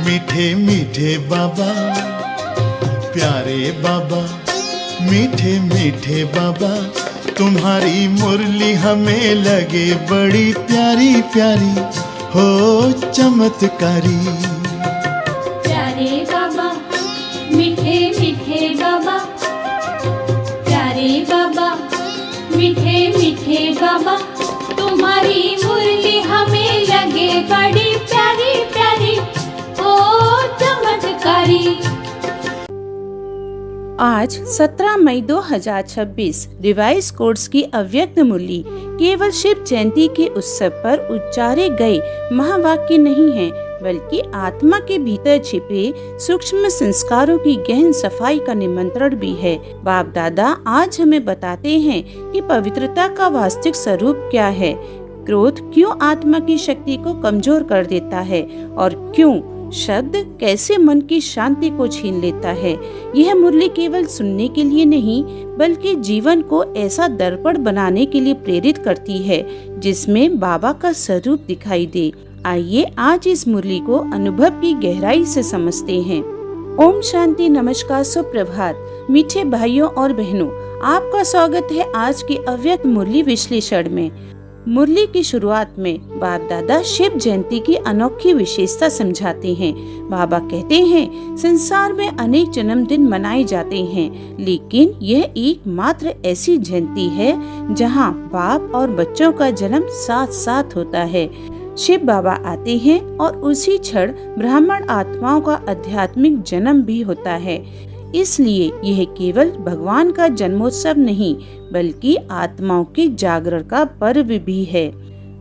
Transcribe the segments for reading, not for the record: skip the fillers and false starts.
मीठे मीठे बाबा, प्यारे बाबा, मीठे मीठे बाबा, तुम्हारी मुरली हमें लगे बड़ी प्यारी प्यारी, हो चमत्कारी। प्यारे बाबा, मीठे मीठे बाबा, प्यारे बाबा, मीठे मीठे बाबा, तुम्हारी मुरली हमें लगे बड़ी प्यारी प्यारी, ओ चमत्कारी। आज 17 मई 2026 रिवाइज कोर्स की अव्यक्त मूल्य केवल शिव जयंती के उत्सव पर उच्चारे गए महावाक्य नहीं है, बल्कि आत्मा के भीतर छिपे सूक्ष्म संस्कारों की गहन सफाई का निमंत्रण भी है। बाप दादा आज हमें बताते हैं कि पवित्रता का वास्तविक स्वरूप क्या है, क्रोध क्यों आत्मा की शक्ति को कमजोर कर देता है और क्यों शब्द कैसे मन की शांति को छीन लेता है। यह मुरली केवल सुनने के लिए नहीं, बल्कि जीवन को ऐसा दर्पण बनाने के लिए प्रेरित करती है जिसमें बाबा का स्वरूप दिखाई दे। आइए आज इस मुरली को अनुभव की गहराई से समझते हैं। ओम शांति, नमस्कार, सुप्रभात मीठे भाइयों और बहनों, आपका स्वागत है आज के अव्यक्त मुरली विश्लेषण में। मुरली की शुरुआत में बाप दादा शिव जयंती की अनोखी विशेषता समझाते हैं। बाबा कहते हैं, संसार में अनेक जन्मदिन मनाए जाते हैं, लेकिन यह एकमात्र ऐसी जयंती है जहां बाप और बच्चों का जन्म साथ साथ होता है। शिव बाबा आते हैं और उसी क्षण ब्राह्मण आत्माओं का आध्यात्मिक जन्म भी होता है। इसलिए यह केवल भगवान का जन्मोत्सव नहीं, बल्कि आत्माओं के जागरण का पर्व भी है।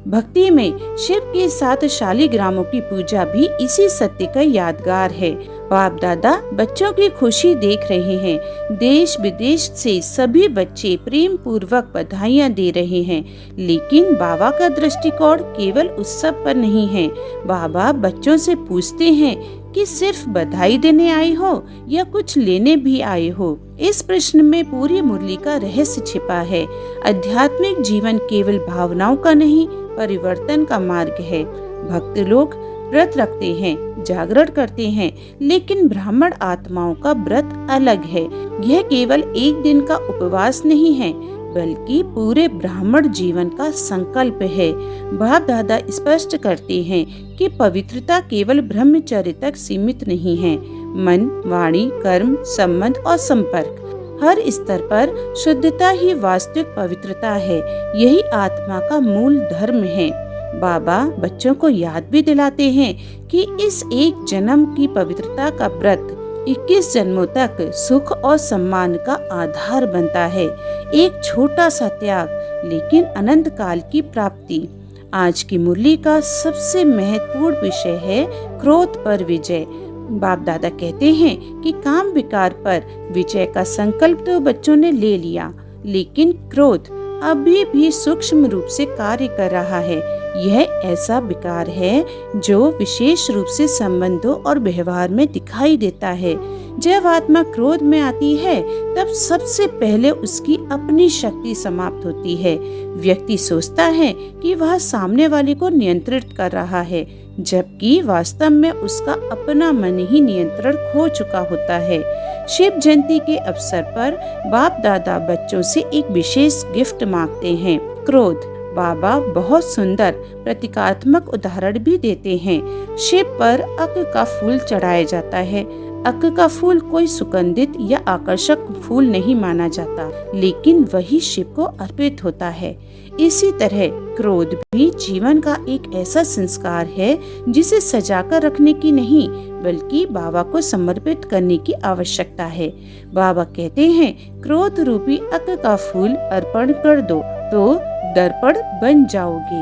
भक्ति में शिव के साथ शालिग्रामों की पूजा भी इसी सत्य का यादगार है। बाप दादा बच्चों की खुशी देख रहे हैं। देश विदेश से सभी बच्चे प्रेम पूर्वक बधाइयाँ दे रहे हैं, लेकिन बाबा का दृष्टिकोण केवल उत्सव पर नहीं है। बाबा बच्चों से पूछते हैं कि सिर्फ बधाई देने आए हो या कुछ लेने भी आए हो। इस प्रश्न में पूरी मुरली का रहस्य छिपा है। आध्यात्मिक जीवन केवल भावनाओं का नहीं, परिवर्तन का मार्ग है। भक्त लोग व्रत रखते हैं, जागरण करते हैं, लेकिन ब्राह्मण आत्माओं का व्रत अलग है। यह केवल एक दिन का उपवास नहीं है, बल्कि पूरे ब्राह्मण जीवन का संकल्प है। बाप दादा स्पष्ट करते हैं कि पवित्रता केवल ब्रह्मचर्य तक सीमित नहीं है। मन, वाणी, कर्म, संबंध और संपर्क, हर स्तर पर शुद्धता ही वास्तविक पवित्रता है। यही आत्मा का मूल धर्म है। बाबा बच्चों को याद भी दिलाते हैं कि इस एक जन्म की पवित्रता का व्रत 21 जन्मों तक सुख और सम्मान का आधार बनता है। एक छोटा सा त्याग, लेकिन अनंत काल की प्राप्ति। आज की मुरली का सबसे महत्वपूर्ण विषय है क्रोध पर विजय। बाप दादा कहते हैं कि काम विकार पर विजय का संकल्प तो बच्चों ने ले लिया, लेकिन क्रोध अभी भी सूक्ष्म रूप से कार्य कर रहा है। यह ऐसा विकार है जो विशेष रूप से संबंधों और व्यवहार में दिखाई देता है। जब आत्मा क्रोध में आती है, तब सबसे पहले उसकी अपनी शक्ति समाप्त होती है। व्यक्ति सोचता है कि वह सामने वाले को नियंत्रित कर रहा है, जबकि वास्तव में उसका अपना मन ही नियंत्रण खो चुका होता है। शिव जयंती के अवसर पर बाप दादा बच्चों से एक विशेष गिफ्ट मांगते हैं, क्रोध। बाबा बहुत सुंदर प्रतीकात्मक उदाहरण भी देते हैं। शिव पर अक का फूल चढ़ाया जाता है। अक का फूल कोई सुगंधित या आकर्षक फूल नहीं माना जाता, लेकिन वही शिव को अर्पित होता है। इसी तरह क्रोध भी जीवन का एक ऐसा संस्कार है जिसे सजाकर रखने की नहीं, बल्कि बाबा को समर्पित करने की आवश्यकता है। बाबा कहते हैं, क्रोध रूपी अक का फूल अर्पण कर दो तो दर्पण बन जाओगे।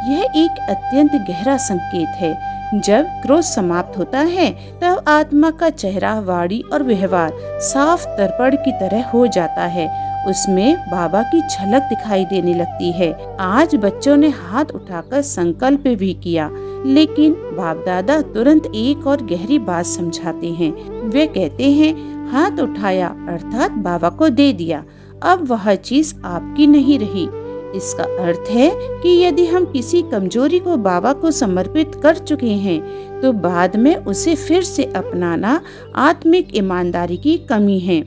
यह एक अत्यंत गहरा संकेत है। जब क्रोध समाप्त होता है, तब आत्मा का चेहरा, वाणी और व्यवहार साफ दर्पण की तरह हो जाता है। उसमें बाबा की झलक दिखाई देने लगती है। आज बच्चों ने हाथ उठाकर संकल्प भी किया, लेकिन बाप दादा तुरंत एक और गहरी बात समझाते हैं। वे कहते हैं, हाथ उठाया अर्थात बाबा को दे दिया, अब वह चीज आपकी नहीं रही। इसका अर्थ है कि यदि हम किसी कमजोरी को बाबा को समर्पित कर चुके हैं, तो बाद में उसे फिर से अपनाना आत्मिक ईमानदारी की कमी है।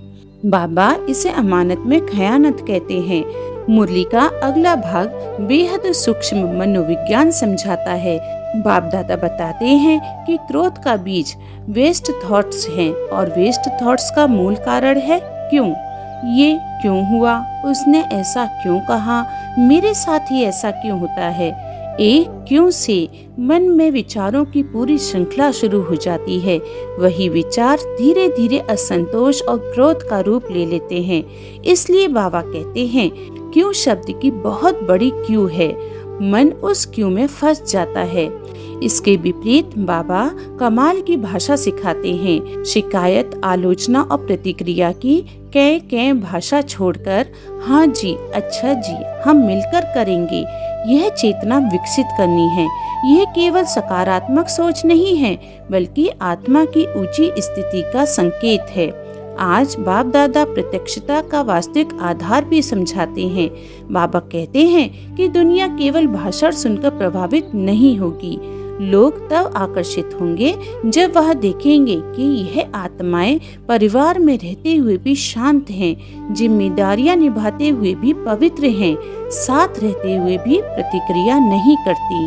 बाबा इसे अमानत में खयानत कहते हैं। मुरली का अगला भाग बेहद सूक्ष्म मनोविज्ञान समझाता है। बाप दादा बताते हैं कि क्रोध का बीज वेस्ट थॉट्स हैं और वेस्ट थॉट्स का मूल कारण है क्यों। ये क्यों हुआ, उसने ऐसा क्यों कहा, मेरे साथ ही ऐसा क्यों होता है। एक क्यों से मन में विचारों की पूरी श्रृंखला शुरू हो जाती है। वही विचार धीरे धीरे असंतोष और क्रोध का रूप ले लेते हैं। इसलिए बाबा कहते हैं क्यों शब्द की बहुत बड़ी क्यों है। मन उस क्यों में फंस जाता है। इसके विपरीत बाबा कमाल की भाषा सिखाते हैं। शिकायत, आलोचना और प्रतिक्रिया की कै भाषा छोड़कर हाँ जी, अच्छा जी, हम मिलकर करेंगे, यह चेतना विकसित करनी है। यह केवल सकारात्मक सोच नहीं है, बल्कि आत्मा की ऊंची स्थिति का संकेत है। आज बाप दादा प्रत्यक्षता का वास्तविक आधार भी समझाते हैं। बाबा कहते हैं कि दुनिया केवल भाषण सुनकर प्रभावित नहीं होगी। लोग तब आकर्षित होंगे जब वह देखेंगे कि यह आत्माएं परिवार में रहते हुए भी शांत हैं, जिम्मेदारियां निभाते हुए भी पवित्र हैं, साथ रहते हुए भी प्रतिक्रिया नहीं करती।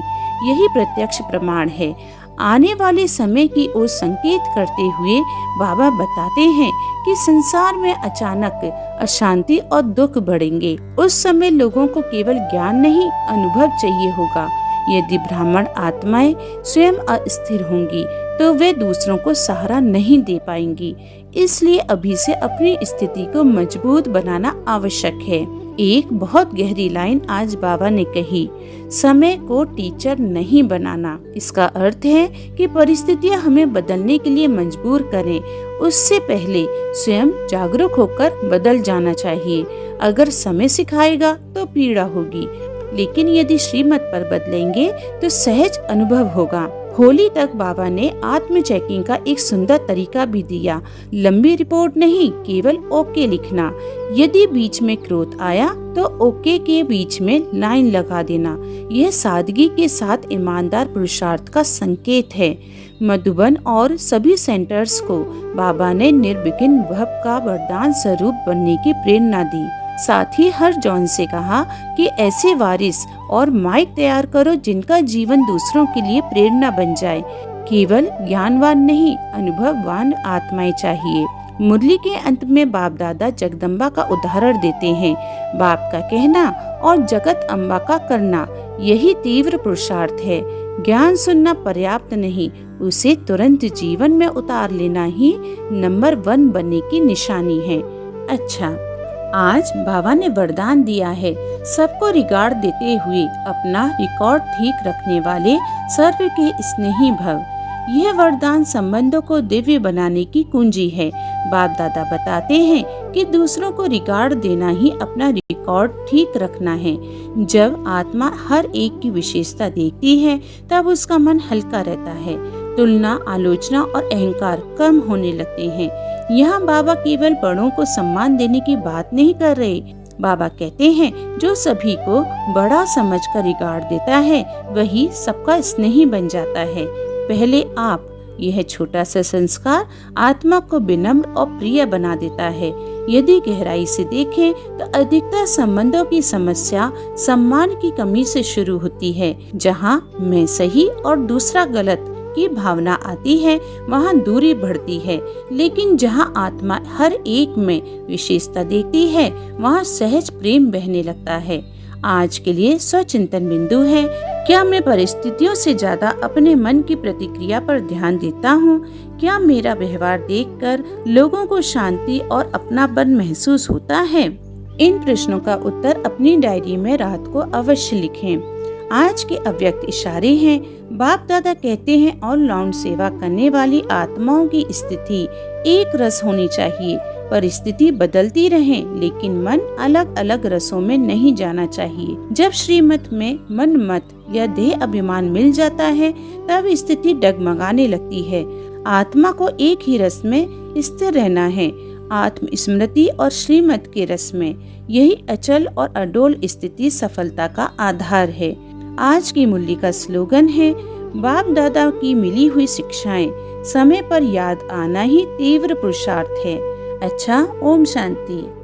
यही प्रत्यक्ष प्रमाण है। आने वाले समय की ओर संकेत करते हुए बाबा बताते हैं कि संसार में अचानक अशांति और दुख बढ़ेंगे। उस समय लोगों को केवल ज्ञान नहीं, अनुभव चाहिए होगा। यदि ब्राह्मण आत्माएं स्वयं अस्थिर होंगी तो वे दूसरों को सहारा नहीं दे पाएंगी। इसलिए अभी से अपनी स्थिति को मजबूत बनाना आवश्यक है। एक बहुत गहरी लाइन आज बाबा ने कही, समय को टीचर नहीं बनाना। इसका अर्थ है कि परिस्थितियां हमें बदलने के लिए मजबूर करें, उससे पहले स्वयं जागरूक होकर बदल जाना चाहिए। अगर समय सिखाएगा तो पीड़ा होगी, लेकिन यदि श्रीमत पर बदलेंगे तो सहज अनुभव होगा। होली तक बाबा ने आत्म चेकिंग का एक सुंदर तरीका भी दिया। लंबी रिपोर्ट नहीं, केवल ओके लिखना। यदि बीच में क्रोध आया तो ओके के बीच में लाइन लगा देना। यह सादगी के साथ ईमानदार पुरुषार्थ का संकेत है। मधुबन और सभी सेंटर्स को बाबा ने निर्विघ्न भव का वरदान स्वरूप बनने की प्रेरणा दी। साथ ही हर जॉन से कहा कि ऐसे वारिस और माइक तैयार करो जिनका जीवन दूसरों के लिए प्रेरणा बन जाए। केवल ज्ञानवान नहीं, अनुभववान आत्माएं चाहिए। मुरली के अंत में बाप दादा जगदम्बा का उदाहरण देते हैं। बाप का कहना और जगत अम्बा का करना, यही तीव्र पुरुषार्थ है। ज्ञान सुनना पर्याप्त नहीं, उसे तुरंत जीवन में उतार लेना ही नंबर 1 बनने की निशानी है। अच्छा, आज बाबा ने वरदान दिया है, सबको रिगार्ड देते हुए अपना रिकॉर्ड ठीक रखने वाले सर्व के स्नेही भव। यह वरदान संबंधों को दिव्य बनाने की कुंजी है। बाप दादा बताते हैं कि दूसरों को रिगार्ड देना ही अपना रिकॉर्ड ठीक रखना है। जब आत्मा हर एक की विशेषता देखती है तब उसका मन हल्का रहता है। तुलना, आलोचना और अहंकार कम होने लगते हैं। यहाँ बाबा केवल बड़ों को सम्मान देने की बात नहीं कर रहे। बाबा कहते हैं जो सभी को बड़ा समझकर रिगार्ड देता है वही सबका स्नेही बन जाता है। पहले आप, यह छोटा सा संस्कार आत्मा को विनम्र और प्रिय बना देता है। यदि गहराई से देखें तो अधिकतर संबंधों की समस्या सम्मान की कमी से शुरू होती है। जहाँ मैं सही और दूसरा गलत की भावना आती है वहाँ दूरी बढ़ती है, लेकिन जहाँ आत्मा हर एक में विशेषता देखती है वहाँ सहज प्रेम बहने लगता है। आज के लिए स्वचिंतन बिंदु है, क्या मैं परिस्थितियों से ज्यादा अपने मन की प्रतिक्रिया पर ध्यान देता हूँ? क्या मेरा व्यवहार देखकर लोगों को शांति और अपनापन महसूस होता है? इन प्रश्नों का उत्तर अपनी डायरी में रात को अवश्य लिखें। आज के अव्यक्त इशारे हैं। बाप दादा कहते हैं ऑलराउंड सेवा करने वाली आत्माओं की स्थिति एक रस होनी चाहिए। परिस्थिति बदलती रहे लेकिन मन अलग अलग रसों में नहीं जाना चाहिए। जब श्रीमत में मन मत या देह अभिमान मिल जाता है तब स्थिति डगमगाने लगती है। आत्मा को एक ही रस में स्थिर रहना है, आत्म स्मृति और श्रीमत के रस में। यही अचल और अडोल स्थिति सफलता का आधार है। आज की मुरली का स्लोगन है, बाप दादा की मिली हुई शिक्षाएं समय पर याद आना ही तीव्र पुरुषार्थ है। अच्छा, ओम शांति।